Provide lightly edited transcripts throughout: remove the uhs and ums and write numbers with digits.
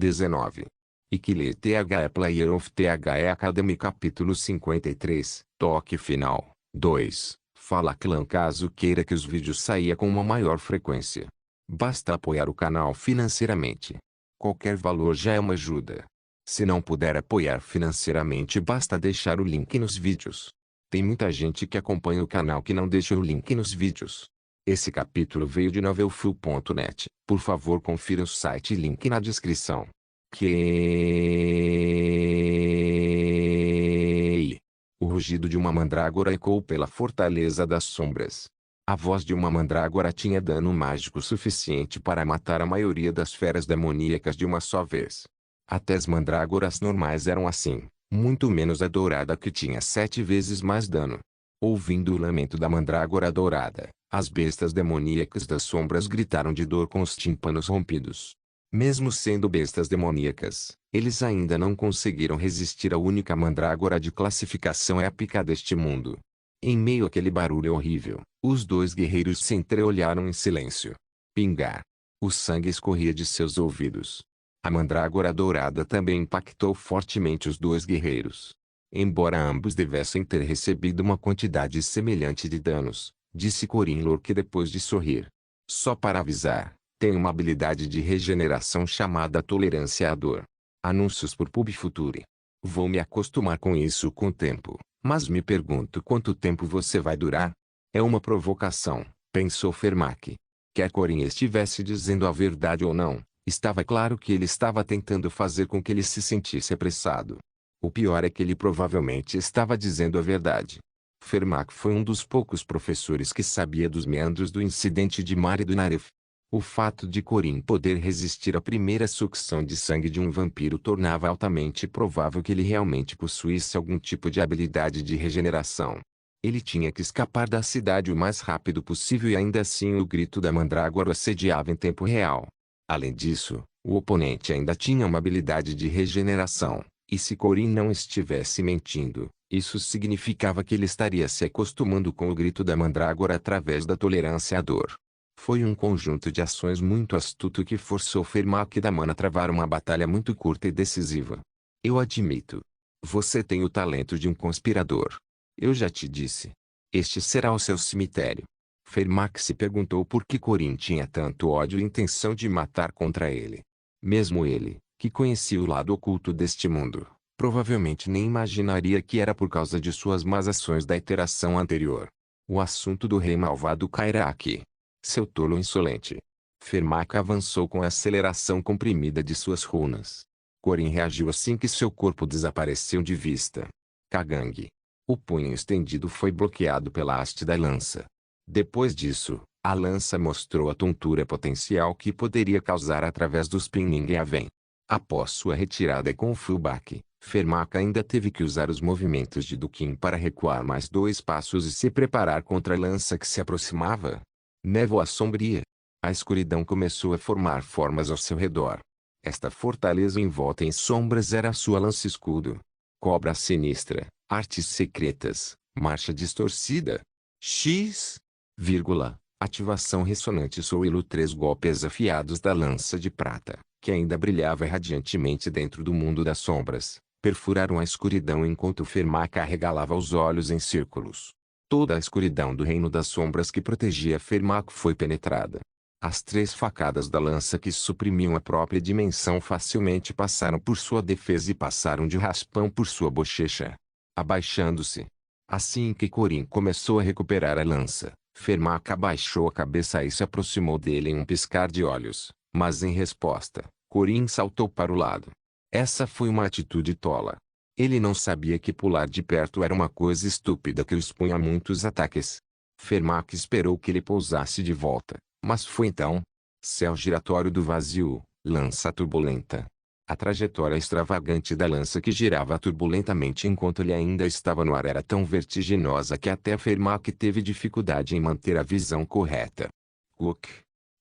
19. Ikile THE Player of THE Academy Capítulo 53, Toque Final, 2. Fala Clã caso queira que os vídeos saia com uma maior frequência. Basta apoiar o canal financeiramente. Qualquer valor já é uma ajuda. Se não puder apoiar financeiramente, basta deixar o link nos vídeos. Tem muita gente que acompanha o canal que não deixa o link nos vídeos. Esse capítulo veio de novelfull.net. Por favor, confira o site e link na descrição. O rugido de uma mandrágora ecoou pela Fortaleza das Sombras. A voz de uma mandrágora tinha dano mágico suficiente para matar a maioria das feras demoníacas de uma só vez. Até as mandrágoras normais eram assim, muito menos a dourada que tinha 7 vezes mais dano. Ouvindo o lamento da mandrágora dourada, as bestas demoníacas das sombras gritaram de dor com os tímpanos rompidos. Mesmo sendo bestas demoníacas, eles ainda não conseguiram resistir à única mandrágora de classificação épica deste mundo. Em meio àquele barulho horrível, os dois guerreiros se entreolharam em silêncio. Pingar. O sangue escorria de seus ouvidos. A mandrágora dourada também impactou fortemente os dois guerreiros. Embora ambos devessem ter recebido uma quantidade semelhante de danos, disse Corin Lorque depois de sorrir. Só para avisar, tenho uma habilidade de regeneração chamada tolerância à dor. Anúncios por PubFuture. Vou me acostumar com isso com o tempo, mas me pergunto quanto tempo você vai durar? É uma provocação, pensou Fermac. Quer Corin estivesse dizendo a verdade ou não, estava claro que ele estava tentando fazer com que ele se sentisse apressado. O pior é que ele provavelmente estava dizendo a verdade. Fermac foi um dos poucos professores que sabia dos meandros do incidente de Mare do Naref. O fato de Corin poder resistir à primeira sucção de sangue de um vampiro tornava altamente provável que ele realmente possuísse algum tipo de habilidade de regeneração. Ele tinha que escapar da cidade o mais rápido possível e ainda assim o grito da mandrágora assediava em tempo real. Além disso, o oponente ainda tinha uma habilidade de regeneração. E se Corin não estivesse mentindo, isso significava que ele estaria se acostumando com o grito da mandrágora através da tolerância à dor. Foi um conjunto de ações muito astuto que forçou Fermac Daman a travar uma batalha muito curta e decisiva. Eu admito. Você tem o talento de um conspirador. Eu já te disse. Este será o seu cemitério. Fermac se perguntou por que Corin tinha tanto ódio e intenção de matar contra ele. Mesmo ele, que conhecia o lado oculto deste mundo, provavelmente nem imaginaria que era por causa de suas más ações da iteração anterior. O assunto do rei malvado cairá aqui. Seu tolo insolente. Fermac avançou com a aceleração comprimida de suas runas. Corin reagiu assim que seu corpo desapareceu de vista. Kagang. O punho estendido foi bloqueado pela haste da lança. Depois disso, a lança mostrou a tontura potencial que poderia causar através dos Pinning e Aven. Após sua retirada com o fullback, Fermac ainda teve que usar os movimentos de Dukin para recuar mais 2 passos e se preparar contra a lança que se aproximava. Névoa sombria. A escuridão começou a formar formas ao seu redor. Esta fortaleza envolta em sombras era a sua lança-escudo. Cobra sinistra, artes secretas, marcha distorcida. X, ativação ressonante Soilo 3 golpes afiados da lança de prata, que ainda brilhava radiantemente dentro do mundo das sombras, perfuraram a escuridão enquanto Fermac arregalava os olhos em círculos. Toda a escuridão do reino das sombras que protegia Fermac foi penetrada. As 3 facadas da lança que suprimiam a própria dimensão facilmente passaram por sua defesa e passaram de raspão por sua bochecha. Abaixando-se. Assim que Corin começou a recuperar a lança, Fermac abaixou a cabeça e se aproximou dele em um piscar de olhos, mas em resposta, Corin saltou para o lado. Essa foi uma atitude tola. Ele não sabia que pular de perto era uma coisa estúpida que o expunha a muitos ataques. Fermac esperou que ele pousasse de volta, mas foi então. Céu giratório do vazio, lança turbulenta. A trajetória extravagante da lança que girava turbulentamente enquanto ele ainda estava no ar era tão vertiginosa que até Fermac teve dificuldade em manter a visão correta. Cook.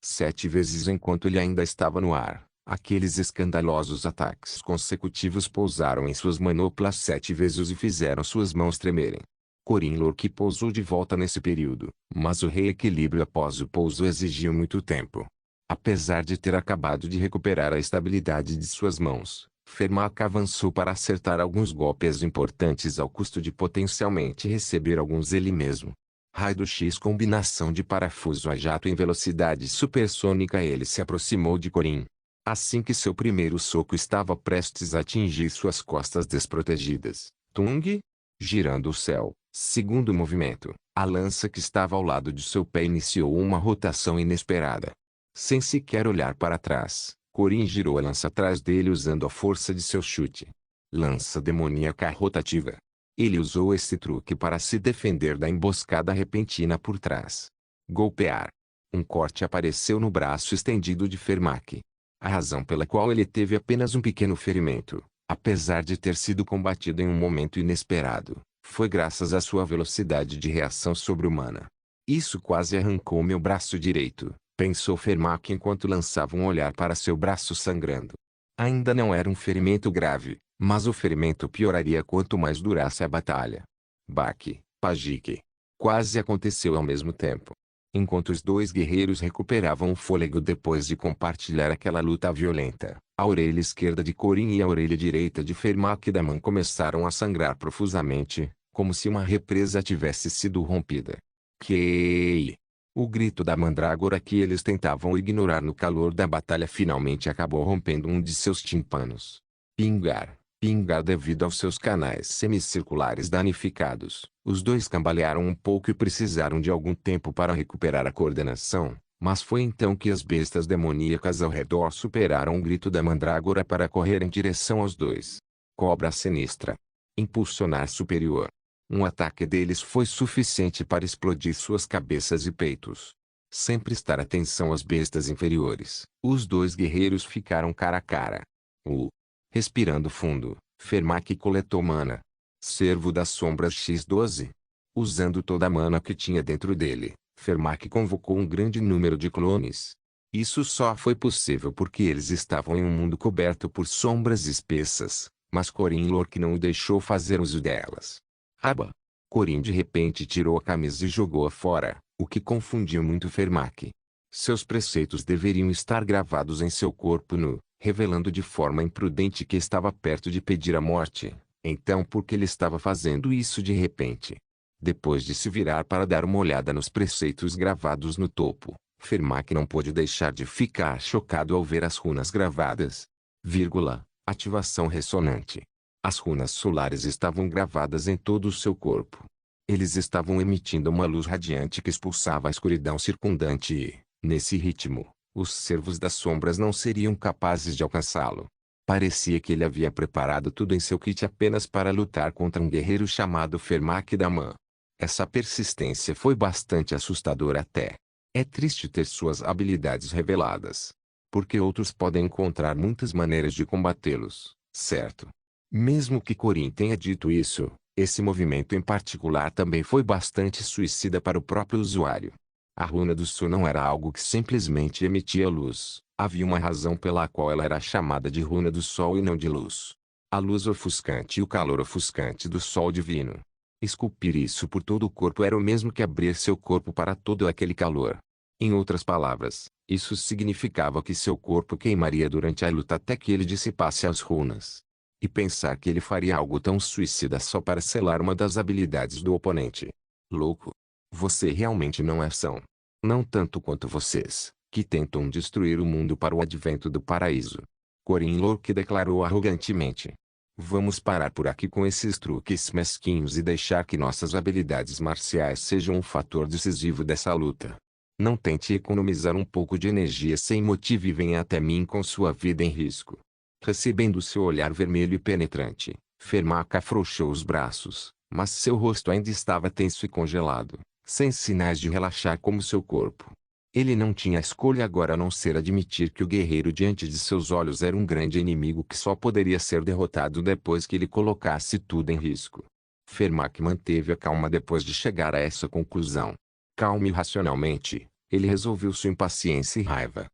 7 vezes enquanto ele ainda estava no ar, aqueles escandalosos ataques consecutivos pousaram em suas manoplas 7 vezes e fizeram suas mãos tremerem. Corin Lorque pousou de volta nesse período, mas o reequilíbrio após o pouso exigiu muito tempo. Apesar de ter acabado de recuperar a estabilidade de suas mãos, Fermac avançou para acertar alguns golpes importantes ao custo de potencialmente receber alguns ele mesmo. Raio do X, combinação de parafuso a jato em velocidade supersônica. Ele se aproximou de Corin. Assim que seu primeiro soco estava prestes a atingir suas costas desprotegidas, Tung, girando o céu. Segundo movimento, a lança que estava ao lado de seu pé iniciou uma rotação inesperada. Sem sequer olhar para trás, Corin girou a lança atrás dele usando a força de seu chute. Lança demoníaca rotativa. Ele usou esse truque para se defender da emboscada repentina por trás. Golpear. Um corte apareceu no braço estendido de Fermac. A razão pela qual ele teve apenas um pequeno ferimento, apesar de ter sido combatido em um momento inesperado, foi graças à sua velocidade de reação sobre-humana. Isso quase arrancou meu braço direito, pensou Fermac enquanto lançava um olhar para seu braço sangrando. Ainda não era um ferimento grave, mas o ferimento pioraria quanto mais durasse a batalha. Baque, Pajik. Quase aconteceu ao mesmo tempo. Enquanto os dois guerreiros recuperavam o fôlego depois de compartilhar aquela luta violenta, a orelha esquerda de Corin e a orelha direita de Fermac Daman começaram a sangrar profusamente, como se uma represa tivesse sido rompida. Que o grito da mandrágora que eles tentavam ignorar no calor da batalha finalmente acabou rompendo um de seus tímpanos. Pingar. Pingar devido aos seus canais semicirculares danificados. Os dois cambalearam um pouco e precisaram de algum tempo para recuperar a coordenação, mas foi então que as bestas demoníacas ao redor superaram o grito da mandrágora para correr em direção aos dois. Cobra sinistra. Impulsionar superior. Um ataque deles foi suficiente para explodir suas cabeças e peitos. Sem prestar atenção às bestas inferiores, os dois guerreiros ficaram cara a cara. Respirando fundo, Fermac coletou mana. Servo das Sombras X12. Usando toda a mana que tinha dentro dele, Fermac convocou um grande número de clones. Isso só foi possível porque eles estavam em um mundo coberto por sombras espessas, mas Corin Lork não o deixou fazer uso delas. Aba! Corin de repente tirou a camisa e jogou-a fora, o que confundiu muito Fermac. Seus preceitos deveriam estar gravados em seu corpo nu, revelando de forma imprudente que estava perto de pedir a morte. Então por que ele estava fazendo isso de repente? Depois de se virar para dar uma olhada nos preceitos gravados no topo, Fermac não pôde deixar de ficar chocado ao ver as runas gravadas. Ativação ressonante. As runas solares estavam gravadas em todo o seu corpo. Eles estavam emitindo uma luz radiante que expulsava a escuridão circundante e, nesse ritmo, os servos das sombras não seriam capazes de alcançá-lo. Parecia que ele havia preparado tudo em seu kit apenas para lutar contra um guerreiro chamado Fermac Daman. Essa persistência foi bastante assustadora até. É triste ter suas habilidades reveladas. Porque outros podem encontrar muitas maneiras de combatê-los, certo? Mesmo que Corin tenha dito isso, esse movimento em particular também foi bastante suicida para o próprio usuário. A runa do Sol não era algo que simplesmente emitia luz. Havia uma razão pela qual ela era chamada de runa do Sol e não de luz. A luz ofuscante e o calor ofuscante do Sol divino. Esculpir isso por todo o corpo era o mesmo que abrir seu corpo para todo aquele calor. Em outras palavras, isso significava que seu corpo queimaria durante a luta até que ele dissipasse as runas. E pensar que ele faria algo tão suicida só para selar uma das habilidades do oponente. Louco. Você realmente não é são. Não tanto quanto vocês, que tentam destruir o mundo para o advento do paraíso. Corin Lork declarou arrogantemente. Vamos parar por aqui com esses truques mesquinhos e deixar que nossas habilidades marciais sejam um fator decisivo dessa luta. Não tente economizar um pouco de energia sem motivo e venha até mim com sua vida em risco. Recebendo seu olhar vermelho e penetrante, Fermac afrouxou os braços, mas seu rosto ainda estava tenso e congelado, sem sinais de relaxar como seu corpo. Ele não tinha escolha agora a não ser admitir que o guerreiro diante de seus olhos era um grande inimigo que só poderia ser derrotado depois que ele colocasse tudo em risco. Fermac manteve a calma depois de chegar a essa conclusão. Calmo e racionalmente, ele resolveu sua impaciência e raiva.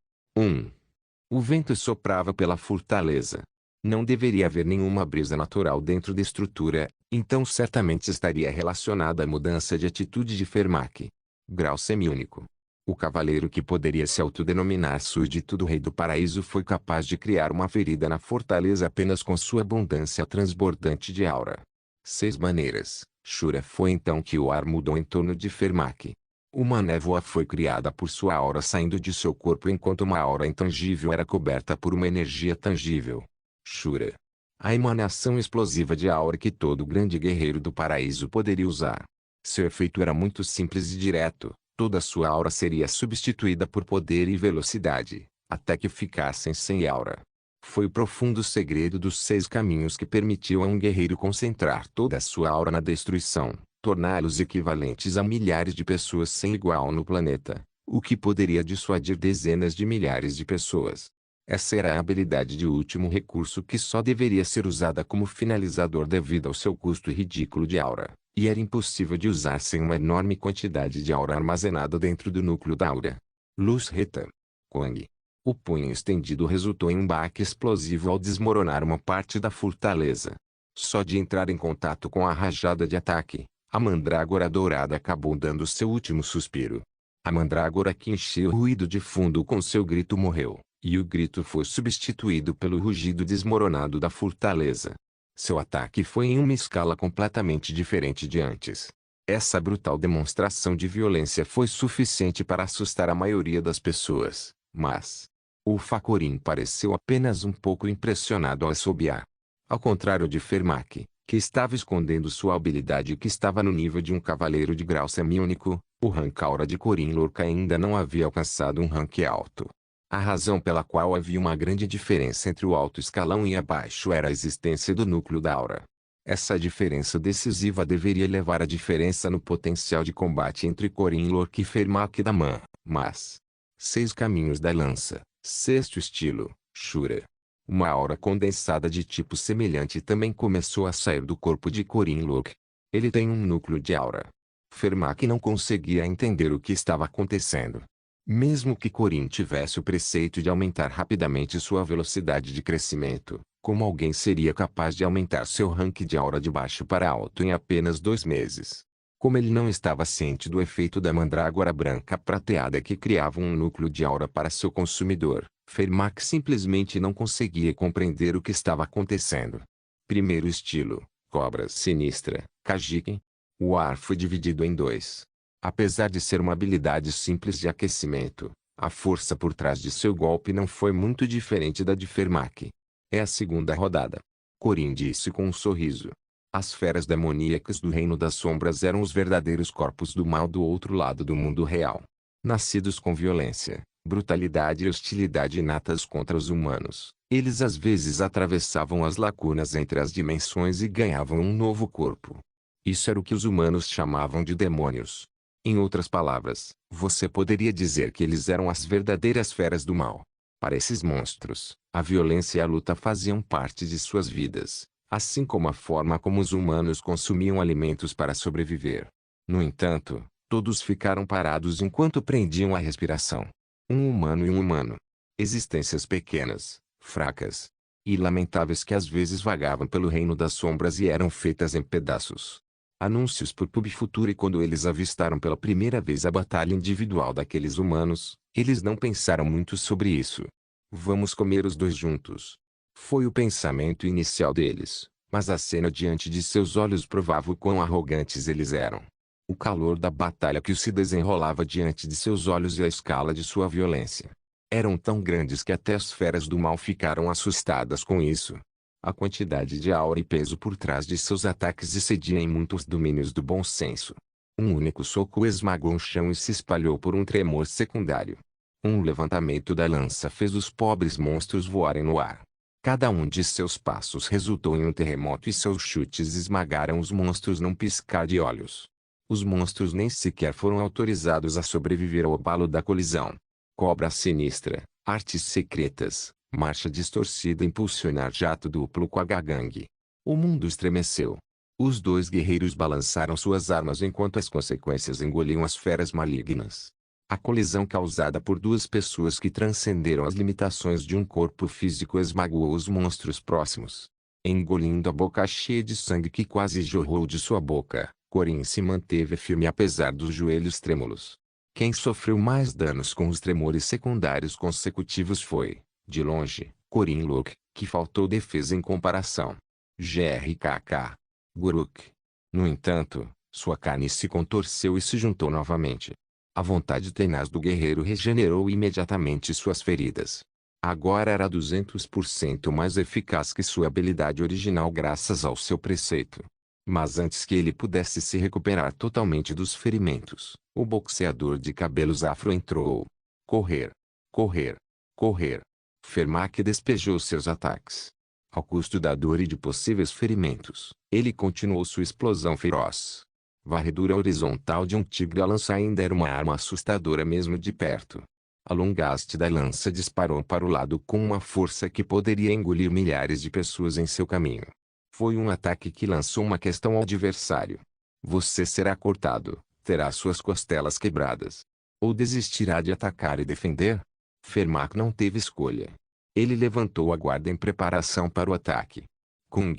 O vento soprava pela fortaleza. Não deveria haver nenhuma brisa natural dentro da estrutura, então certamente estaria relacionada à mudança de atitude de Fermac. Grau semiúnico. O cavaleiro que poderia se autodenominar súdito do rei do paraíso foi capaz de criar uma ferida na fortaleza apenas com sua abundância transbordante de aura. 6 maneiras. Shura foi então que o ar mudou em torno de Fermac. Uma névoa foi criada por sua aura saindo de seu corpo enquanto uma aura intangível era coberta por uma energia tangível. Shura. A emanação explosiva de aura que todo grande guerreiro do paraíso poderia usar. Seu efeito era muito simples e direto. Toda sua aura seria substituída por poder e velocidade, até que ficassem sem aura. Foi o profundo segredo dos 6 caminhos que permitiu a um guerreiro concentrar toda a sua aura na destruição, torná-los equivalentes a milhares de pessoas sem igual no planeta, o que poderia dissuadir dezenas de milhares de pessoas. Essa era a habilidade de último recurso que só deveria ser usada como finalizador devido ao seu custo ridículo de aura, e era impossível de usar sem uma enorme quantidade de aura armazenada dentro do núcleo da aura. Luz Reta. Quang. O punho estendido resultou em um baque explosivo ao desmoronar uma parte da fortaleza. Só de entrar em contato com a rajada de ataque, a mandrágora dourada acabou dando seu último suspiro. A mandrágora que encheu o ruído de fundo com seu grito morreu, e o grito foi substituído pelo rugido desmoronado da fortaleza. Seu ataque foi em uma escala completamente diferente de antes. Essa brutal demonstração de violência foi suficiente para assustar a maioria das pessoas, mas o Facorin pareceu apenas um pouco impressionado ao assobiar. Ao contrário de Fermac, que estava escondendo sua habilidade e que estava no nível de um cavaleiro de grau semiúnico, o rank aura de Corin Lorca ainda não havia alcançado um rank alto. A razão pela qual havia uma grande diferença entre o alto escalão e abaixo era a existência do núcleo da aura. Essa diferença decisiva deveria levar à diferença no potencial de combate entre Corin Lorca e Fermac da Man, mas 6 caminhos da lança. 6º estilo, Shura. Uma aura condensada de tipo semelhante também começou a sair do corpo de Corin Lorca. Ele tem um núcleo de aura. Fermac não conseguia entender o que estava acontecendo. Mesmo que Corin tivesse o preceito de aumentar rapidamente sua velocidade de crescimento, como alguém seria capaz de aumentar seu rank de aura de baixo para alto em apenas 2 meses? Como ele não estava ciente do efeito da mandrágora branca prateada que criava um núcleo de aura para seu consumidor, Fermac simplesmente não conseguia compreender o que estava acontecendo. Primeiro estilo, Cobra Sinistra, Kajiken. O ar foi dividido em 2. Apesar de ser uma habilidade simples de aquecimento, a força por trás de seu golpe não foi muito diferente da de Fermac. É a segunda rodada. Corin disse com um sorriso. As feras demoníacas do Reino das Sombras eram os verdadeiros corpos do mal do outro lado do mundo real. Nascidos com violência, brutalidade e hostilidade inatas contra os humanos, eles às vezes atravessavam as lacunas entre as dimensões e ganhavam um novo corpo. Isso era o que os humanos chamavam de demônios. Em outras palavras, você poderia dizer que eles eram as verdadeiras feras do mal. Para esses monstros, a violência e a luta faziam parte de suas vidas, assim como a forma como os humanos consumiam alimentos para sobreviver. No entanto, todos ficaram parados enquanto prendiam a respiração. Um humano e um humano. Existências pequenas, fracas e lamentáveis que às vezes vagavam pelo reino das sombras e eram feitas em pedaços. Anúncios por PubFuture. Quando eles avistaram pela primeira vez a batalha individual daqueles humanos, eles não pensaram muito sobre isso. Vamos comer os dois juntos. Foi o pensamento inicial deles, mas a cena diante de seus olhos provava o quão arrogantes eles eram. O calor da batalha que se desenrolava diante de seus olhos e a escala de sua violência eram tão grandes que até as feras do mal ficaram assustadas com isso. A quantidade de aura e peso por trás de seus ataques excedia em muitos domínios do bom senso. Um único soco esmagou o chão e se espalhou por um tremor secundário. Um levantamento da lança fez os pobres monstros voarem no ar. Cada um de seus passos resultou em um terremoto e seus chutes esmagaram os monstros num piscar de olhos. Os monstros nem sequer foram autorizados a sobreviver ao abalo da colisão. Cobra sinistra, artes secretas, marcha distorcida, impulsionar jato duplo com a Gagang. O mundo estremeceu. Os dois guerreiros balançaram suas armas enquanto as consequências engoliam as feras malignas. A colisão causada por duas pessoas que transcenderam as limitações de um corpo físico esmagou os monstros próximos. Engolindo a boca cheia de sangue que quase jorrou de sua boca, Corin se manteve firme apesar dos joelhos trêmulos. Quem sofreu mais danos com os tremores secundários consecutivos foi, de longe, Corin Lok, que faltou defesa em comparação. Grkk. Guruk. No entanto, sua carne se contorceu e se juntou novamente. A vontade tenaz do guerreiro regenerou imediatamente suas feridas. Agora era 200% mais eficaz que sua habilidade original graças ao seu preceito. Mas antes que ele pudesse se recuperar totalmente dos ferimentos, o boxeador de cabelos afro entrou. Correr. Correr. Correr. Fermac despejou seus ataques. Ao custo da dor e de possíveis ferimentos, ele continuou sua explosão feroz. Varredura horizontal de um tigre. A lança ainda era uma arma assustadora mesmo de perto. A longa haste da lança disparou para o lado com uma força que poderia engolir milhares de pessoas em seu caminho. Foi um ataque que lançou uma questão ao adversário. Você será cortado, terá suas costelas quebradas. Ou desistirá de atacar e defender? Fermac não teve escolha. Ele levantou a guarda em preparação para o ataque. Kung.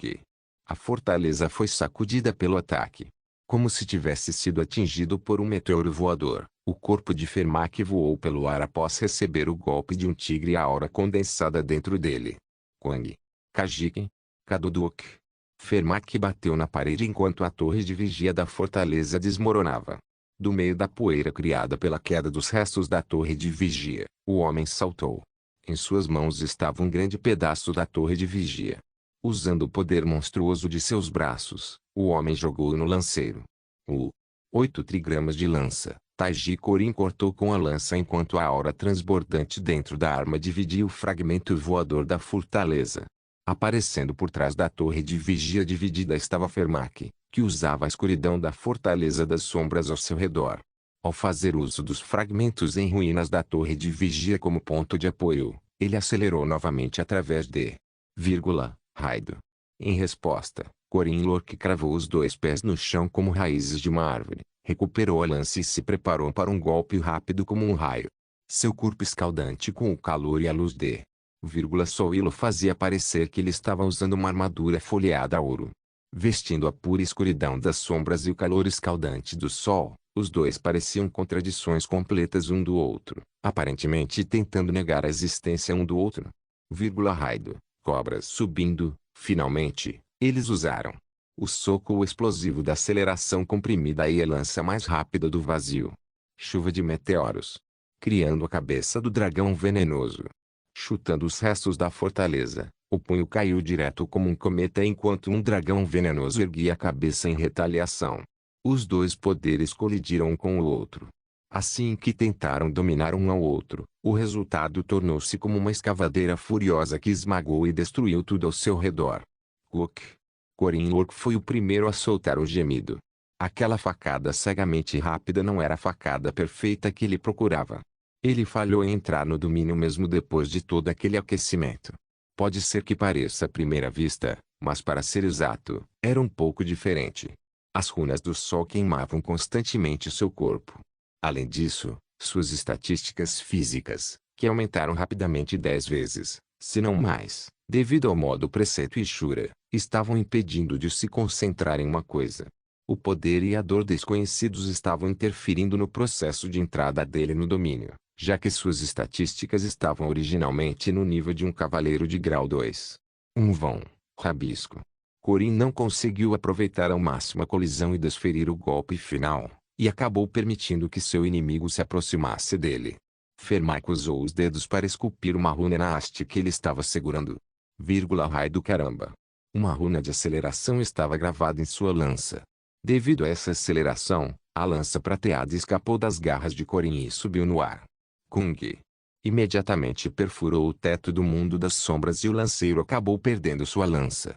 A fortaleza foi sacudida pelo ataque. Como se tivesse sido atingido por um meteoro voador, o corpo de Fermac voou pelo ar após receber o golpe de um tigre e a aura condensada dentro dele. Kung. Kajik. Kaduduk. Fermac bateu na parede enquanto a torre de vigia da fortaleza desmoronava. Do meio da poeira criada pela queda dos restos da torre de vigia, o homem saltou. Em suas mãos estava um grande pedaço da torre de vigia. Usando o poder monstruoso de seus braços, o homem jogou-o no lanceiro. 8 trigramas de lança. Taiji Corin cortou com a lança enquanto a aura transbordante dentro da arma dividia o fragmento voador da fortaleza. Aparecendo por trás da torre de vigia dividida estava Fermac, que usava a escuridão da fortaleza das sombras ao seu redor. Ao fazer uso dos fragmentos em ruínas da torre de vigia como ponto de apoio, ele acelerou novamente através de raido. Em resposta, Corin Lok cravou os 2 pés no chão como raízes de uma árvore, recuperou a lança e se preparou para um golpe rápido como um raio. Seu corpo escaldante com o calor e a luz de Soilo fazia parecer que ele estava usando uma armadura folheada a ouro. Vestindo a pura escuridão das sombras e o calor escaldante do sol, os dois pareciam contradições completas um do outro, aparentemente tentando negar a existência um do outro. Raido. Cobras subindo, finalmente, eles usaram o soco explosivo da aceleração comprimida e a lança mais rápida do vazio. Chuva de meteoros. Criando a cabeça do dragão venenoso. Chutando os restos da fortaleza, o punho caiu direto como um cometa enquanto um dragão venenoso erguia a cabeça em retaliação. Os 2 poderes colidiram um com o outro. Assim que tentaram dominar um ao outro, o resultado tornou-se como uma escavadeira furiosa que esmagou e destruiu tudo ao seu redor. Corin Lok foi o primeiro a soltar o gemido. Aquela facada cegamente rápida não era a facada perfeita que ele procurava. Ele falhou em entrar no domínio mesmo depois de todo aquele aquecimento. Pode ser que pareça à primeira vista, mas para ser exato, era um pouco diferente. As runas do sol queimavam constantemente seu corpo. Além disso, suas estatísticas físicas, que aumentaram rapidamente 10 vezes, se não mais, devido ao modo preceito e Shura, estavam impedindo de se concentrar em uma coisa. O poder e a dor desconhecidos estavam interferindo no processo de entrada dele no domínio, já que suas estatísticas estavam originalmente no nível de um cavaleiro de grau 2. Um vão, rabisco. Corin não conseguiu aproveitar ao máximo a colisão e desferir o golpe final, e acabou permitindo que seu inimigo se aproximasse dele. Fermac usou os dedos para esculpir uma runa na haste que ele estava segurando. Raio do caramba. Uma runa de aceleração estava gravada em sua lança. Devido a essa aceleração, a lança prateada escapou das garras de Corin e subiu no ar. Kung. Imediatamente perfurou o teto do mundo das sombras e o lanceiro acabou perdendo sua lança.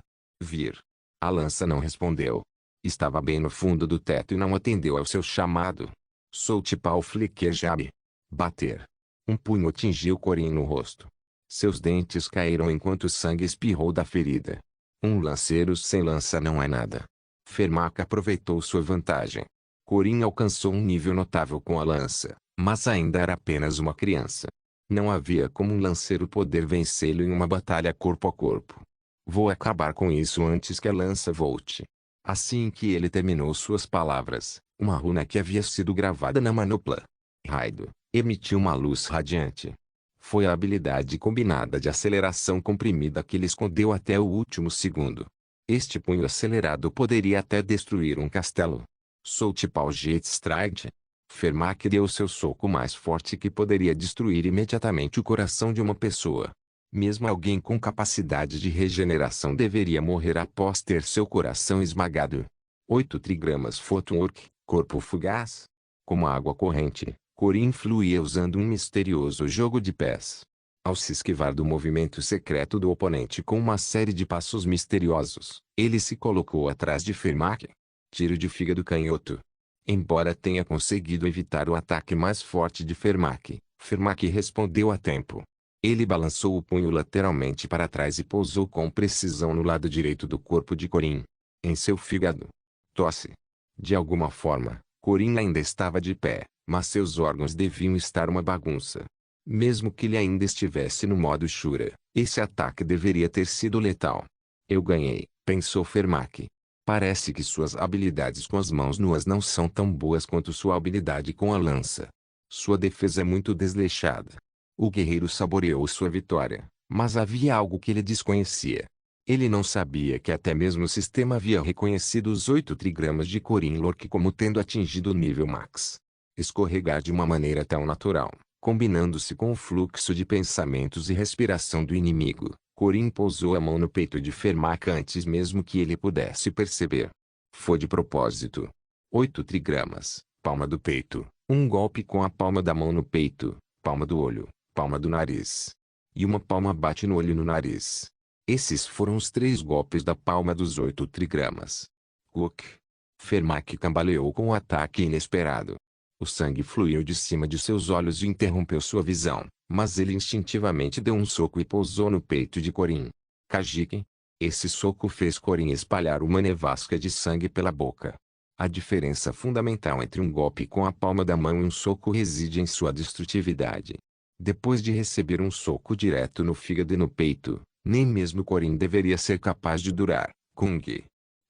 A lança não respondeu. Estava bem no fundo do teto e não atendeu ao seu chamado. Solte pau fliquejab. Bater. Um punho atingiu Corin no rosto. Seus dentes caíram enquanto o sangue espirrou da ferida. Um lanceiro sem lança não é nada. Fermac aproveitou sua vantagem. Corin alcançou um nível notável com a lança, mas ainda era apenas uma criança. Não havia como um lanceiro poder vencê-lo em uma batalha corpo a corpo. Vou acabar com isso antes que a lança volte. Assim que ele terminou suas palavras, uma runa que havia sido gravada na manopla Raido emitiu uma luz radiante. Foi a habilidade combinada de aceleração comprimida que ele escondeu até o último segundo. Este punho acelerado poderia até destruir um castelo. Soultipal Jet Strike. Fermac deu seu soco mais forte que poderia destruir imediatamente o coração de uma pessoa. Mesmo alguém com capacidade de regeneração deveria morrer após ter seu coração esmagado. 8 trigramas Footwork, corpo fugaz. Como a água corrente, Corrin fluía usando um misterioso jogo de pés. Ao se esquivar do movimento secreto do oponente com uma série de passos misteriosos, ele se colocou atrás de Fermac. Tiro de fígado canhoto. Embora tenha conseguido evitar o ataque mais forte de Fermac, Fermac respondeu a tempo. Ele balançou o punho lateralmente para trás e pousou com precisão no lado direito do corpo de Corrin. Em seu fígado. Tosse. De alguma forma, Corrin ainda estava de pé, mas seus órgãos deviam estar uma bagunça. Mesmo que ele ainda estivesse no modo Shura, esse ataque deveria ter sido letal. Eu ganhei, pensou Fermac. Parece que suas habilidades com as mãos nuas não são tão boas quanto sua habilidade com a lança. Sua defesa é muito desleixada. O guerreiro saboreou sua vitória, mas havia algo que ele desconhecia. Ele não sabia que até mesmo o sistema havia reconhecido os 8 trigramas de Corrin Lorque como tendo atingido o nível max. Escorregar de uma maneira tão natural, combinando-se com o fluxo de pensamentos e respiração do inimigo, Corrin pousou a mão no peito de Fermac antes mesmo que ele pudesse perceber. Foi de propósito. 8 trigramas, palma do peito, um golpe com a palma da mão no peito, palma do olho, palma do nariz. E uma palma bate no olho e no nariz. Esses foram os 3 golpes da palma dos 8 trigramas. Cook. Fermac cambaleou com um ataque inesperado. O sangue fluiu de cima de seus olhos e interrompeu sua visão, mas ele instintivamente deu um soco e pousou no peito de Corrin. Kajiki. Esse soco fez Corrin espalhar uma nevasca de sangue pela boca. A diferença fundamental entre um golpe com a palma da mão e um soco reside em sua destrutividade. Depois de receber um soco direto no fígado e no peito, nem mesmo Corrin deveria ser capaz de durar. Kung.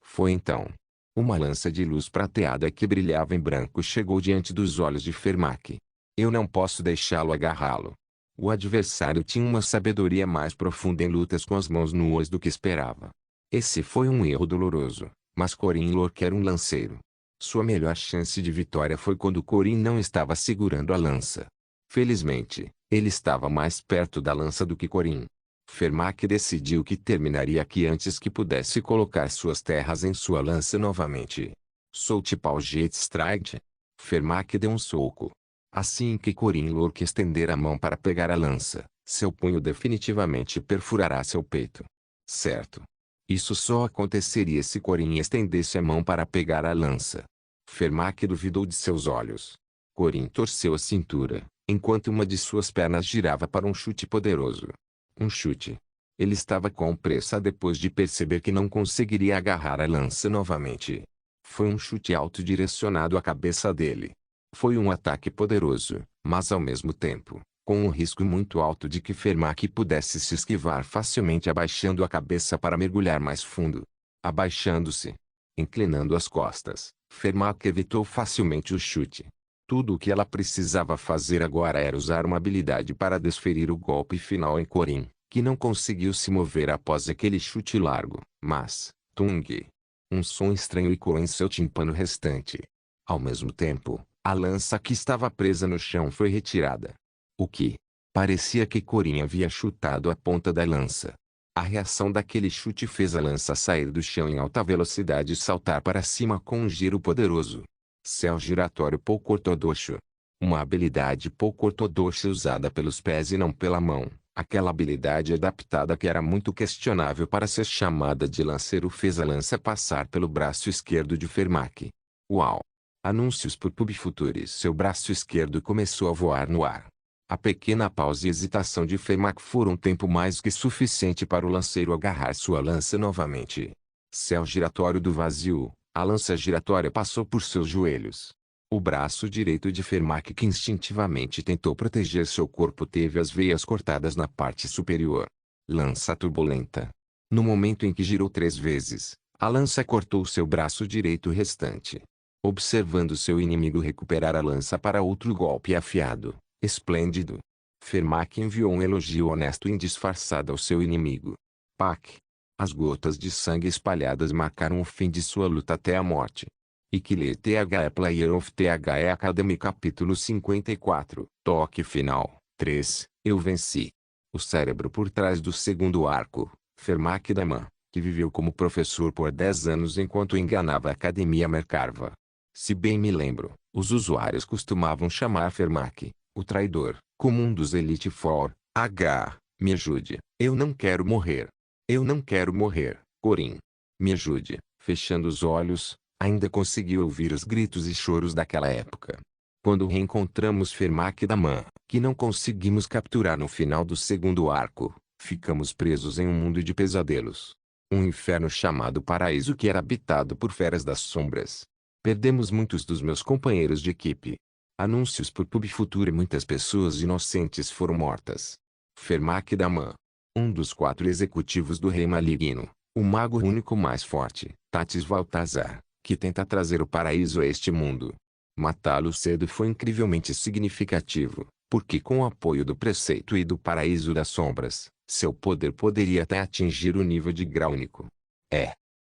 Foi então. Uma lança de luz prateada que brilhava em branco chegou diante dos olhos de Fermac. Eu não posso deixá-lo agarrá-lo. O adversário tinha uma sabedoria mais profunda em lutas com as mãos nuas do que esperava. Esse foi um erro doloroso, mas Corrin Lorque era um lanceiro. Sua melhor chance de vitória foi quando Corrin não estava segurando a lança. Felizmente, ele estava mais perto da lança do que Corrin. Fermac decidiu que terminaria aqui antes que pudesse colocar suas terras em sua lança novamente. Soultipal Jet Strike. Fermac deu um soco. Assim que Corrin Lorque estender a mão para pegar a lança, seu punho definitivamente perfurará seu peito. Certo. Isso só aconteceria se Corrin estendesse a mão para pegar a lança. Fermac duvidou de seus olhos. Corrin torceu a cintura, enquanto uma de suas pernas girava para um chute poderoso. Um chute. Ele estava com pressa depois de perceber que não conseguiria agarrar a lança novamente. Foi um chute alto direcionado à cabeça dele. Foi um ataque poderoso, mas ao mesmo tempo, com um risco muito alto de que Fermac pudesse se esquivar facilmente abaixando a cabeça para mergulhar mais fundo. Abaixando-se, inclinando as costas, Fermac evitou facilmente o chute. Tudo o que ela precisava fazer agora era usar uma habilidade para desferir o golpe final em Corrin, que não conseguiu se mover após aquele chute largo, mas, tung! Um som estranho ecoou em seu tímpano restante. Ao mesmo tempo, a lança que estava presa no chão foi retirada. O que? Parecia que Corrin havia chutado a ponta da lança. A reação daquele chute fez a lança sair do chão em alta velocidade e saltar para cima com um giro poderoso. Céu giratório pouco ortodoxo. Uma habilidade pouco ortodoxa usada pelos pés e não pela mão. Aquela habilidade adaptada que era muito questionável para ser chamada de lanceiro fez a lança passar pelo braço esquerdo de Fermac. Uau! Anúncios por PubFutures. Seu braço esquerdo começou a voar no ar. A pequena pausa e hesitação de Fermac foram tempo mais que suficiente para o lanceiro agarrar sua lança novamente. Céu giratório do vazio. A lança giratória passou por seus joelhos. O braço direito de Fermac que instintivamente tentou proteger seu corpo teve as veias cortadas na parte superior. Lança turbulenta. No momento em que girou 3 vezes, a lança cortou seu braço direito restante. observando seu inimigo recuperar a lança para outro golpe afiado. Esplêndido. Fermac enviou um elogio honesto e indisfarçado ao seu inimigo. Pac. As gotas de sangue espalhadas marcaram o fim de sua luta até a morte. Ikile THE Player of THE Academy Capítulo 54 Toque final 3. Eu venci. O cérebro por trás do segundo arco, Fermac Daman, que viveu como professor por 10 anos enquanto enganava a Academia Merkava. Se bem me lembro, os usuários costumavam chamar Fermac, o traidor, como um dos Elite Four. Me ajude. Eu não quero morrer. Eu não quero morrer, Corin. Me ajude. Fechando os olhos, ainda consegui ouvir os gritos e choros daquela época. Quando reencontramos Fermac Daman, que não conseguimos capturar no final do segundo arco, ficamos presos em um mundo de pesadelos. Um inferno chamado Paraíso que era habitado por feras das sombras. Perdemos muitos dos meus companheiros de equipe. Anúncios por PubFuture e muitas pessoas inocentes foram mortas. Fermac Daman, um dos 4 executivos do Rei Maligno, o mago único mais forte, Tatis Valtazar, que tenta trazer o paraíso a este mundo. Matá-lo cedo foi incrivelmente significativo, porque com o apoio do preceito e do paraíso das sombras, seu poder poderia até atingir o nível de grau único.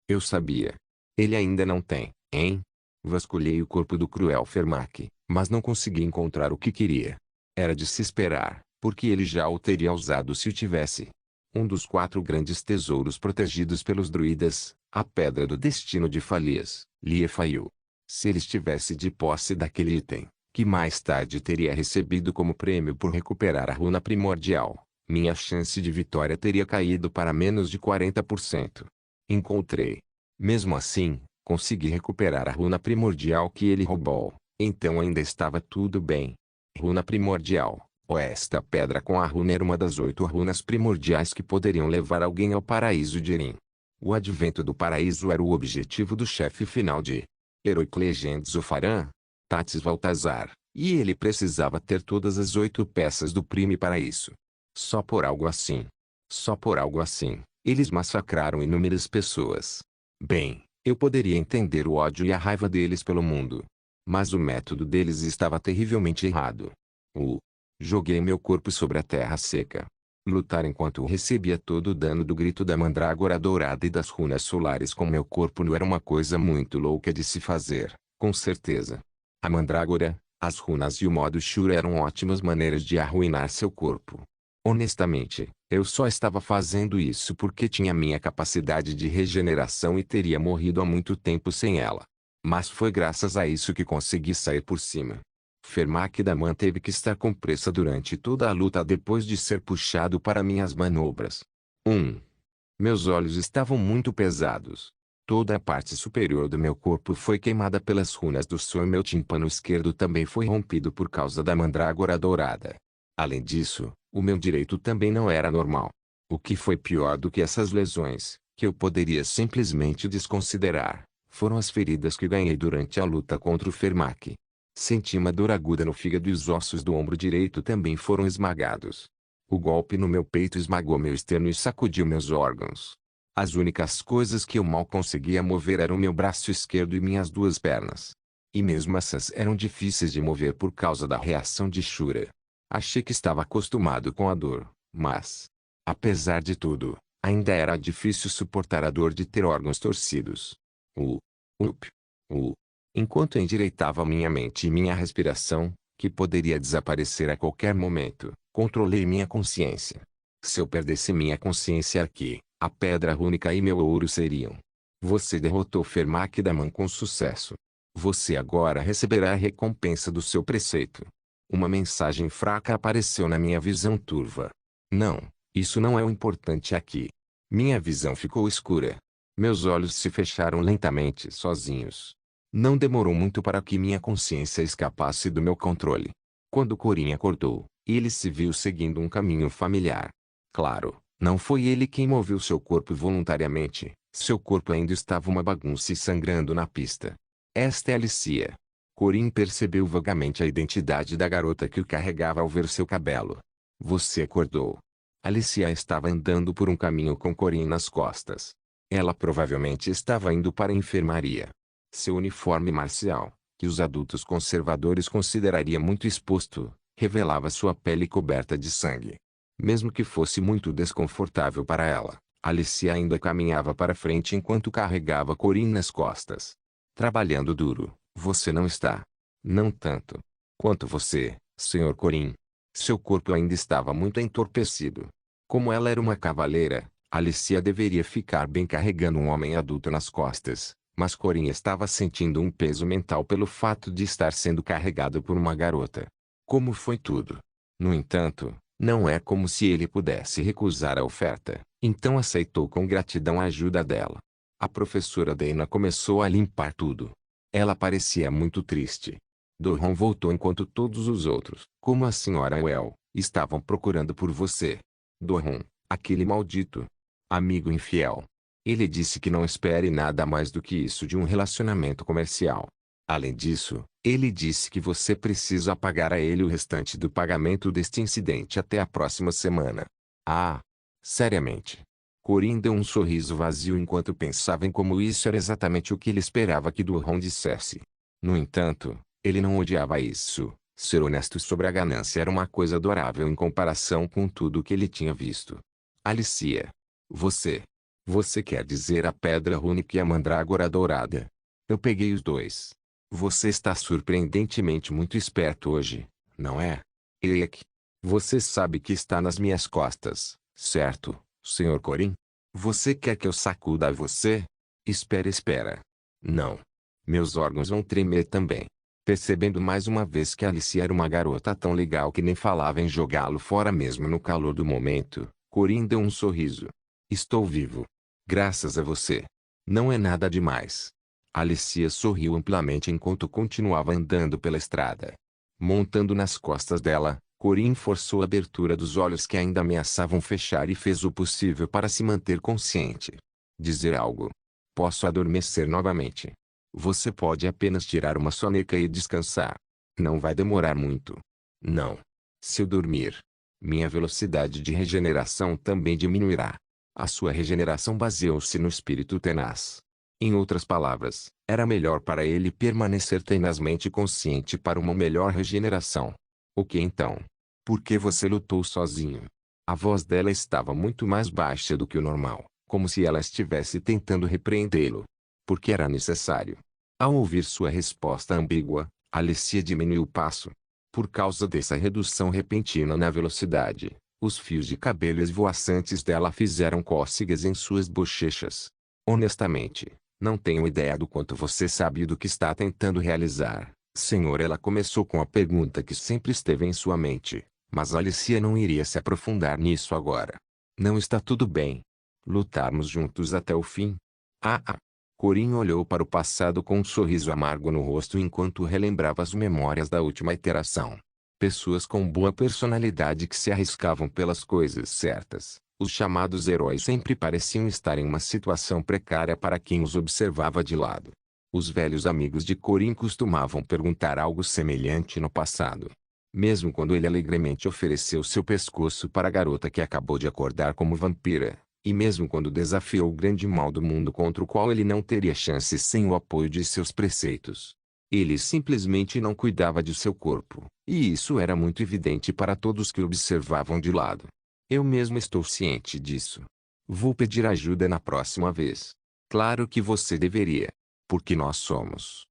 Eu sabia. Ele ainda não tem, hein? Vasculhei o corpo do cruel Fermac, mas não consegui encontrar o que queria. Era de se esperar, porque ele já o teria usado se o tivesse. Um dos 4 grandes tesouros protegidos pelos druidas, a Pedra do Destino de Falias, Liefaiu. Se ele estivesse de posse daquele item, que mais tarde teria recebido como prêmio por recuperar a runa primordial, minha chance de vitória teria caído para menos de 40%. Encontrei. Mesmo assim, consegui recuperar a runa primordial que ele roubou, então ainda estava tudo bem. Runa primordial. Esta pedra com a runa era uma das 8 runas primordiais que poderiam levar alguém ao paraíso de Erin. O advento do paraíso era o objetivo do chefe final de Heroic Legends of Aran, Tatis Valtazar, e ele precisava ter todas as 8 peças do prime para isso. Só por algo assim, eles massacraram inúmeras pessoas. Bem, eu poderia entender o ódio e a raiva deles pelo mundo. Mas o método deles estava terrivelmente errado. Joguei meu corpo sobre a terra seca. Lutar enquanto recebia todo o dano do grito da mandrágora dourada e das runas solares com meu corpo nu era uma coisa muito louca de se fazer, com certeza. A mandrágora, as runas e o modo Shura eram ótimas maneiras de arruinar seu corpo. Honestamente, eu só estava fazendo isso porque tinha minha capacidade de regeneração e teria morrido há muito tempo sem ela. Mas foi graças a isso que consegui sair por cima. Fermac Daman teve que estar com pressa durante toda a luta depois de ser puxado para minhas manobras. Meus olhos estavam muito pesados. Toda a parte superior do meu corpo foi queimada pelas runas do sol e meu tímpano esquerdo também foi rompido por causa da mandrágora dourada. Além disso, o meu direito também não era normal. O que foi pior do que essas lesões, que eu poderia simplesmente desconsiderar, foram as feridas que ganhei durante a luta contra o Fermac. Senti uma dor aguda no fígado e os ossos do ombro direito também foram esmagados. O golpe no meu peito esmagou meu externo e sacudiu meus órgãos. As únicas coisas que eu mal conseguia mover eram meu braço esquerdo e minhas 2 pernas. E mesmo essas eram difíceis de mover por causa da reação de Shura. Achei que estava acostumado com a dor, mas, apesar de tudo, ainda era difícil suportar a dor de ter órgãos torcidos. Enquanto endireitava minha mente e minha respiração, que poderia desaparecer a qualquer momento, controlei minha consciência. Se eu perdesse minha consciência aqui, a pedra rúnica e meu ouro seriam. Você derrotou Fermac Daman com sucesso. Você agora receberá a recompensa do seu preceito. Uma mensagem fraca apareceu na minha visão turva. Não, isso não é o importante aqui. Minha visão ficou escura. Meus olhos se fecharam lentamente sozinhos. Não demorou muito para que minha consciência escapasse do meu controle. Quando Corin acordou, ele se viu seguindo um caminho familiar. Claro, não foi ele quem moveu seu corpo voluntariamente, seu corpo ainda estava uma bagunça e sangrando na pista. Esta é Alicia. Corin percebeu vagamente a identidade da garota que o carregava ao ver seu cabelo. Você acordou. Alicia estava andando por um caminho com Corin nas costas. Ela provavelmente estava indo para a enfermaria. Seu uniforme marcial, que os adultos conservadores considerariam muito exposto, revelava sua pele coberta de sangue. Mesmo que fosse muito desconfortável para ela, Alicia ainda caminhava para frente enquanto carregava Corinne nas costas. Trabalhando duro, você não está. Não tanto quanto você, Sr. Corinne. Seu corpo ainda estava muito entorpecido. Como ela era uma cavaleira, Alicia deveria ficar bem carregando um homem adulto nas costas, mas Corinne estava sentindo um peso mental pelo fato de estar sendo carregado por uma garota. Como foi tudo? No entanto, não é como se ele pudesse recusar a oferta, então aceitou com gratidão a ajuda dela. A professora Dana começou a limpar tudo. Ela parecia muito triste. Doron voltou enquanto todos os outros, como a senhora Well, estavam procurando por você. Doron, aquele maldito amigo infiel. Ele disse que não espere nada mais do que isso de um relacionamento comercial. Além disso, ele disse que você precisa pagar a ele o restante do pagamento deste incidente até a próxima semana. Ah, seriamente. Corinne deu um sorriso vazio enquanto pensava em como isso era exatamente o que ele esperava que Doron dissesse. No entanto, ele não odiava isso. Ser honesto sobre a ganância era uma coisa adorável em comparação com tudo o que ele tinha visto. Alicia. Você quer dizer a pedra rúnica e a mandrágora dourada? Eu peguei os dois. Você está surpreendentemente muito esperto hoje, não é? Eek. Você sabe que está nas minhas costas, certo, Sr. Corinne? Você quer que eu sacuda você? Espera. Não. Meus órgãos vão tremer também. Percebendo mais uma vez que Alicia era uma garota tão legal que nem falava em jogá-lo fora mesmo no calor do momento, Corinne deu um sorriso. Estou vivo. Graças a você. Não é nada demais. Alicia sorriu amplamente enquanto continuava andando pela estrada. Montando nas costas dela, Corinne forçou a abertura dos olhos que ainda ameaçavam fechar e fez o possível para se manter consciente. Dizer algo. Posso adormecer novamente. Você pode apenas tirar uma soneca e descansar. Não vai demorar muito. Não. Se eu dormir, minha velocidade de regeneração também diminuirá. A sua regeneração baseou-se no espírito tenaz. Em outras palavras, era melhor para ele permanecer tenazmente consciente para uma melhor regeneração. O que então? Por que você lutou sozinho? A voz dela estava muito mais baixa do que o normal, como se ela estivesse tentando repreendê-lo. Porque era necessário. Ao ouvir sua resposta ambígua, Alicia diminuiu o passo. Por causa dessa redução repentina na velocidade, os fios de cabelo esvoaçantes dela fizeram cócegas em suas bochechas. Honestamente, não tenho ideia do quanto você sabe do que está tentando realizar, senhor. Ela começou com a pergunta que sempre esteve em sua mente, mas Alicia não iria se aprofundar nisso agora. Não está tudo bem? Lutarmos juntos até o fim? Corinne olhou para o passado com um sorriso amargo no rosto enquanto relembrava as memórias da última iteração. Pessoas com boa personalidade que se arriscavam pelas coisas certas. Os chamados heróis sempre pareciam estar em uma situação precária para quem os observava de lado. Os velhos amigos de Corinne costumavam perguntar algo semelhante no passado. Mesmo quando ele alegremente ofereceu seu pescoço para a garota que acabou de acordar como vampira. E mesmo quando desafiou o grande mal do mundo contra o qual ele não teria chance sem o apoio de seus preceitos. Ele simplesmente não cuidava de seu corpo, e isso era muito evidente para todos que observavam de lado. Eu mesmo estou ciente disso. Vou pedir ajuda na próxima vez. Claro que você deveria. Porque nós somos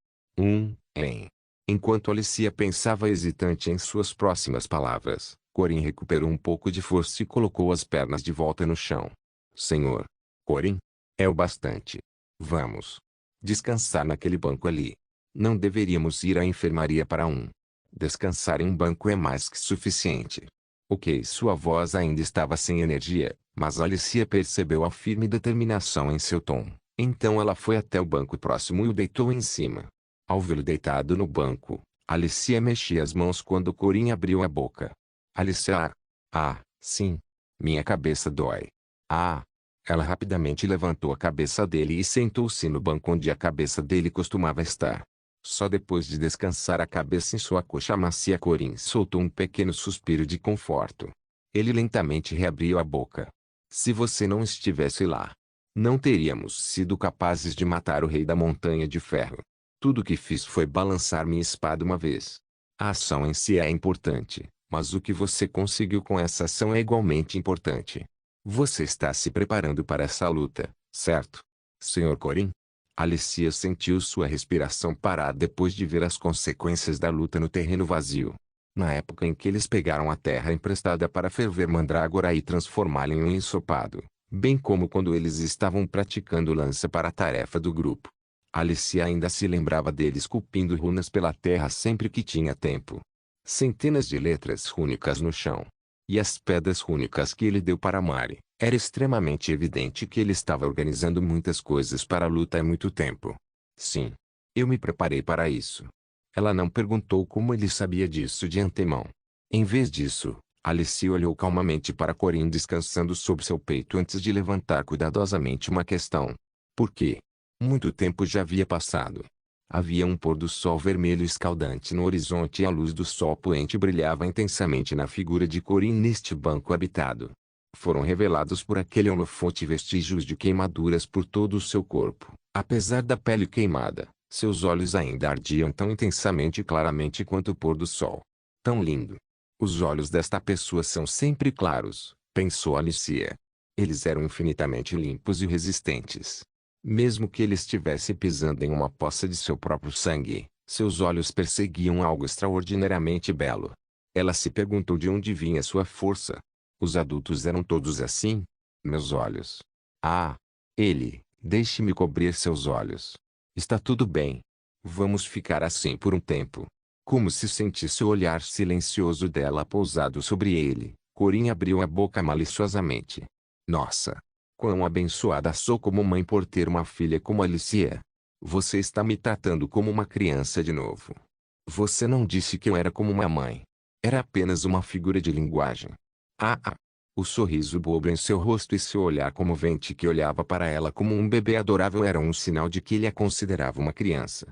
Enquanto Alicia pensava hesitante em suas próximas palavras, Corinne recuperou um pouco de força e colocou as pernas de volta no chão. Senhor Corinne, é o bastante. Vamos descansar naquele banco ali. Não deveríamos ir à enfermaria para descansar em um banco é mais que suficiente. Ok, sua voz ainda estava sem energia, mas Alicia percebeu a firme determinação em seu tom. Então ela foi até o banco próximo e o deitou em cima. Ao vê-lo deitado no banco, Alicia mexia as mãos quando Corinne abriu a boca. Alicia, sim. Minha cabeça dói. Ela rapidamente levantou a cabeça dele e sentou-se no banco onde a cabeça dele costumava estar. Só depois de descansar a cabeça em sua coxa macia, Corinne soltou um pequeno suspiro de conforto. Ele lentamente reabriu a boca. Se você não estivesse lá, não teríamos sido capazes de matar o Rei da Montanha de Ferro. Tudo que fiz foi balançar minha espada uma vez. A ação em si é importante, mas o que você conseguiu com essa ação é igualmente importante. Você está se preparando para essa luta, certo? Sr. Corin? Alicia sentiu sua respiração parar depois de ver as consequências da luta no terreno vazio. Na época em que eles pegaram a terra emprestada para ferver mandrágora e transformá-la em um ensopado, bem como quando eles estavam praticando lança para a tarefa do grupo. Alicia ainda se lembrava deles esculpindo runas pela terra sempre que tinha tempo. Centenas de letras rúnicas no chão. E as pedras rúnicas que ele deu para Mari. Era extremamente evidente que ele estava organizando muitas coisas para a luta há muito tempo. Sim. Eu me preparei para isso. Ela não perguntou como ele sabia disso de antemão. Em vez disso, Alicia olhou calmamente para Corin descansando sob seu peito antes de levantar cuidadosamente uma questão. Por quê? Muito tempo já havia passado. Havia um pôr do sol vermelho escaldante no horizonte e a luz do sol poente brilhava intensamente na figura de Corin neste banco habitado. Foram revelados por aquele holofote vestígios de queimaduras por todo o seu corpo. Apesar da pele queimada, seus olhos ainda ardiam tão intensamente e claramente quanto o pôr do sol. Tão lindo. Os olhos desta pessoa são sempre claros, pensou Alicia. Eles eram infinitamente limpos e resistentes. Mesmo que ele estivesse pisando em uma poça de seu próprio sangue, seus olhos perseguiam algo extraordinariamente belo. Ela se perguntou de onde vinha sua força. Os adultos eram todos assim? Meus olhos. Ah! Deixe-me cobrir seus olhos. Está tudo bem. Vamos ficar assim por um tempo. Como se sentisse o olhar silencioso dela pousado sobre ele, Corin abriu a boca maliciosamente. Nossa! Quão abençoada sou como mãe por ter uma filha como Alicia. Você está me tratando como uma criança de novo. Você não disse que eu era como uma mãe. Era apenas uma figura de linguagem. Ah! O sorriso bobo em seu rosto e seu olhar comovente que olhava para ela como um bebê adorável eram um sinal de que ele a considerava uma criança.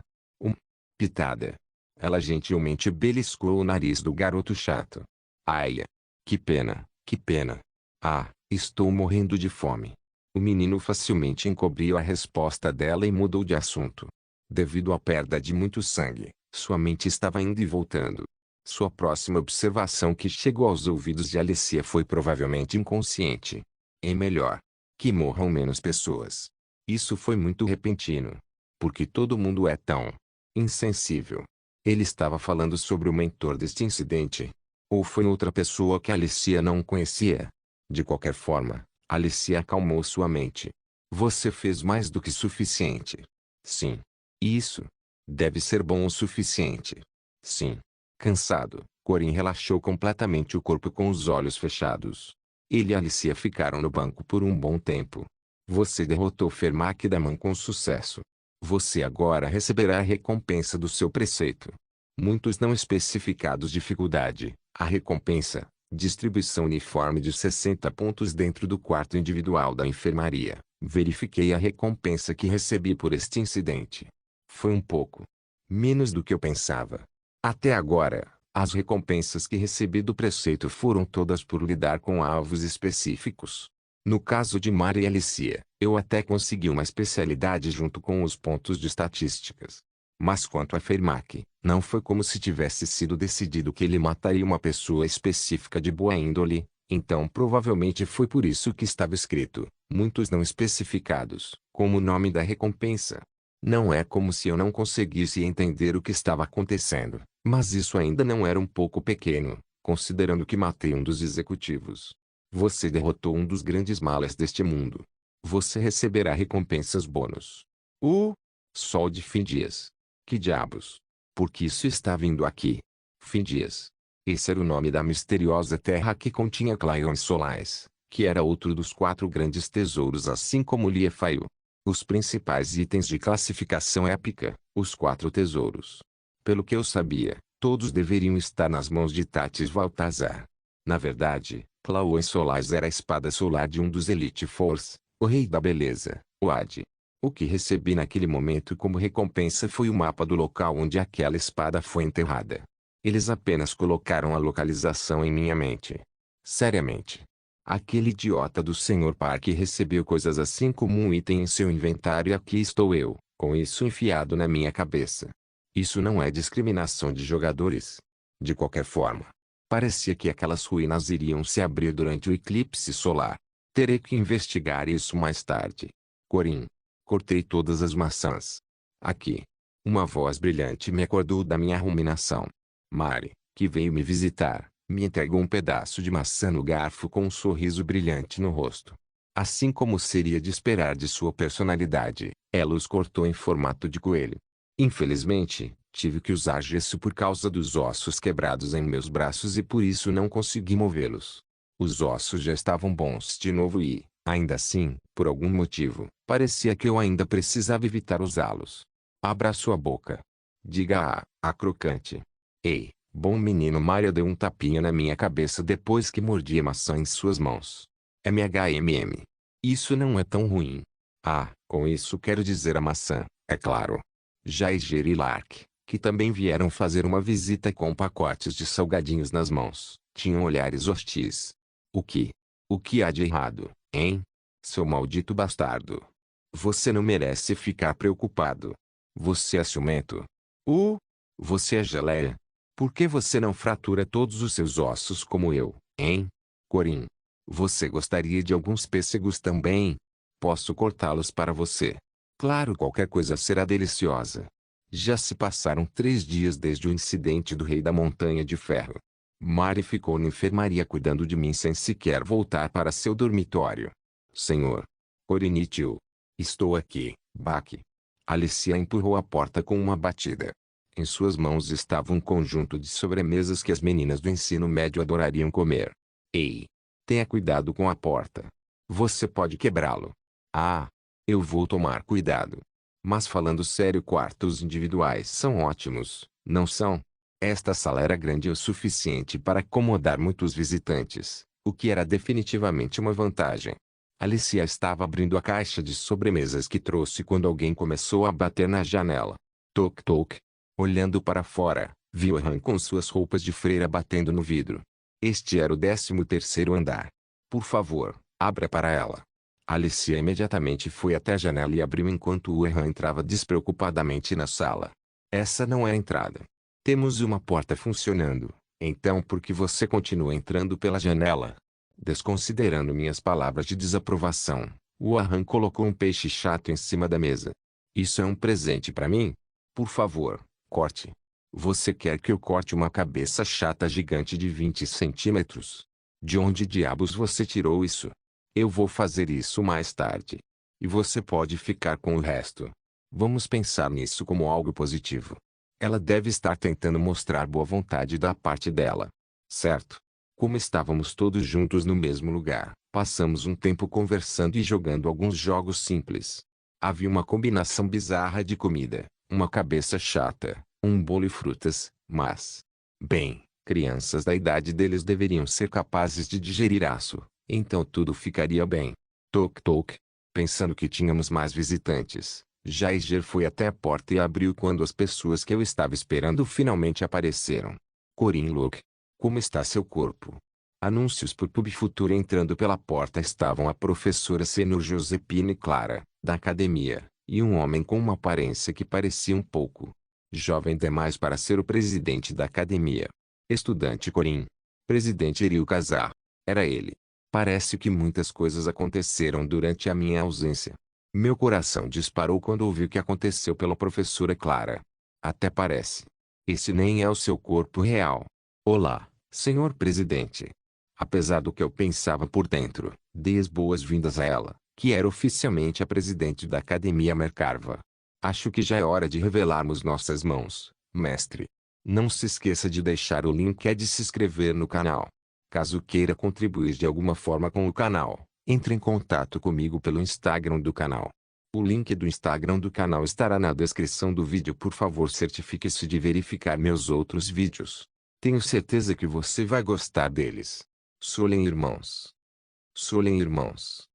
Pitada. Ela gentilmente beliscou o nariz do garoto chato. Ai! Que pena, que pena. Ah, estou morrendo de fome. O menino facilmente encobriu a resposta dela e mudou de assunto. Devido à perda de muito sangue, sua mente estava indo e voltando. Sua próxima observação que chegou aos ouvidos de Alicia foi provavelmente inconsciente. É melhor que morram menos pessoas. Isso foi muito repentino. Porque todo mundo é tão insensível. Ele estava falando sobre o mentor deste incidente. Ou foi outra pessoa que Alicia não conhecia? De qualquer forma, Alicia acalmou sua mente. Você fez mais do que suficiente. Sim. Isso deve ser bom o suficiente. Sim. Cansado, Corin relaxou completamente o corpo com os olhos fechados. Ele e Alicia ficaram no banco por um bom tempo. Você derrotou Fermac Daman com sucesso. Você agora receberá a recompensa do seu preceito. Muitos não especificados dificuldade. A recompensa, distribuição uniforme de 60 pontos dentro do quarto individual da enfermaria. Verifiquei a recompensa que recebi por este incidente. Foi um pouco menos do que eu pensava. Até agora, as recompensas que recebi do preceito foram todas por lidar com alvos específicos. No caso de Mari e Alicia, eu até consegui uma especialidade junto com os pontos de estatísticas. Mas quanto a Fermac, não foi como se tivesse sido decidido que ele mataria uma pessoa específica de boa índole, então provavelmente foi por isso que estava escrito, muitos não especificados, como o nome da recompensa. Não é como se eu não conseguisse entender o que estava acontecendo, mas isso ainda não era um pouco pequeno, considerando que matei um dos executivos. Você derrotou um dos grandes males deste mundo. Você receberá recompensas bônus. Sol de Findias. Que diabos? Por que isso está vindo aqui? Findias. Esse era o nome da misteriosa terra que continha Claion Solais, que era outro dos 4 grandes tesouros assim como Liefaio. Os principais itens de classificação épica, os 4 tesouros. Pelo que eu sabia, todos deveriam estar nas mãos de Tatis Valtazar. Na verdade, Clauon Solais era a espada solar de um dos Elite Force, o Rei da Beleza, o Ad. O que recebi naquele momento como recompensa foi o mapa do local onde aquela espada foi enterrada. Eles apenas colocaram a localização em minha mente. Seriamente. Aquele idiota do Sr. Park recebeu coisas assim como um item em seu inventário e aqui estou eu, com isso enfiado na minha cabeça. Isso não é discriminação de jogadores. De qualquer forma, parecia que aquelas ruínas iriam se abrir durante o eclipse solar. Terei que investigar isso mais tarde. Corin. Cortei todas as maçãs. Aqui. Uma voz brilhante me acordou da minha ruminação. Mari, que veio me visitar, me entregou um pedaço de maçã no garfo com um sorriso brilhante no rosto. Assim como seria de esperar de sua personalidade, ela os cortou em formato de coelho. Infelizmente, tive que usar gesso por causa dos ossos quebrados em meus braços e por isso não consegui movê-los. Os ossos já estavam bons de novo e, ainda assim, por algum motivo, parecia que eu ainda precisava evitar usá-los. Abra sua boca. Diga a crocante. Ei, bom menino. Maria deu um tapinha na minha cabeça depois que mordi a maçã em suas mãos. MHMM. Isso não é tão ruim. Ah, com isso quero dizer a maçã, é claro. Jaiger e Lark, que também vieram fazer uma visita com pacotes de salgadinhos nas mãos, tinham olhares hostis. O que? O que há de errado, hein? Seu maldito bastardo. Você não merece ficar preocupado. Você é ciumento. Você é geleia. Por que você não fratura todos os seus ossos como eu, hein? Corin. Você gostaria de alguns pêssegos também? Posso cortá-los para você. Claro, qualquer coisa será deliciosa. Já se passaram 3 dias desde o incidente do Rei da Montanha de Ferro. Mari ficou na enfermaria cuidando de mim sem sequer voltar para seu dormitório. Senhor. Corinitiu. Estou aqui, Baki. Alicia empurrou a porta com uma batida. Em suas mãos estava um conjunto de sobremesas que as meninas do ensino médio adorariam comer. Ei! Tenha cuidado com a porta. Você pode quebrá-lo. Ah! Eu vou tomar cuidado. Mas falando sério, quartos individuais são ótimos, não são? Esta sala era grande o suficiente para acomodar muitos visitantes, o que era definitivamente uma vantagem. Alicia estava abrindo a caixa de sobremesas que trouxe quando alguém começou a bater na janela. Toc toc. Olhando para fora, viu Han com suas roupas de freira batendo no vidro. Este era o 13º andar. Por favor, abra para ela. Alicia imediatamente foi até a janela e abriu enquanto o Han entrava despreocupadamente na sala. Essa não é a entrada. Temos uma porta funcionando, então por que você continua entrando pela janela? Desconsiderando minhas palavras de desaprovação, o Han colocou um peixe chato em cima da mesa. Isso é um presente para mim? Por favor, corte. Você quer que eu corte uma cabeça chata gigante de 20 centímetros? De onde diabos você tirou isso? Eu vou fazer isso mais tarde. E você pode ficar com o resto. Vamos pensar nisso como algo positivo. Ela deve estar tentando mostrar boa vontade da parte dela. Certo? Como estávamos todos juntos no mesmo lugar, passamos um tempo conversando e jogando alguns jogos simples. Havia uma combinação bizarra de comida, uma cabeça chata, um bolo e frutas, mas... Bem, crianças da idade deles deveriam ser capazes de digerir aço, então tudo ficaria bem. Toc toc. Pensando que tínhamos mais visitantes, Jaiger foi até a porta e abriu quando as pessoas que eu estava esperando finalmente apareceram. Corin Luke. Como está seu corpo? Anúncios por Pub Futura. Entrando pela porta estavam a professora Senhor Josepine Clara, da academia, e um homem com uma aparência que parecia um pouco jovem demais para ser o presidente da academia. Estudante Corin. Presidente Iril Kazar. Era ele. Parece que muitas coisas aconteceram durante a minha ausência. Meu coração disparou quando ouvi o que aconteceu pela professora Clara. Até parece. Esse nem é o seu corpo real. Olá, senhor presidente. Apesar do que eu pensava por dentro, dei as boas-vindas a ela, que era oficialmente a presidente da Academia Mercarva. Acho que já é hora de revelarmos nossas mãos, mestre. Não se esqueça de deixar o link e de se inscrever no canal. Caso queira contribuir de alguma forma com o canal, entre em contato comigo pelo Instagram do canal. O link do Instagram do canal estará na descrição do vídeo. Por favor, certifique-se de verificar meus outros vídeos. Tenho certeza que você vai gostar deles. Solem irmãos. Solem irmãos.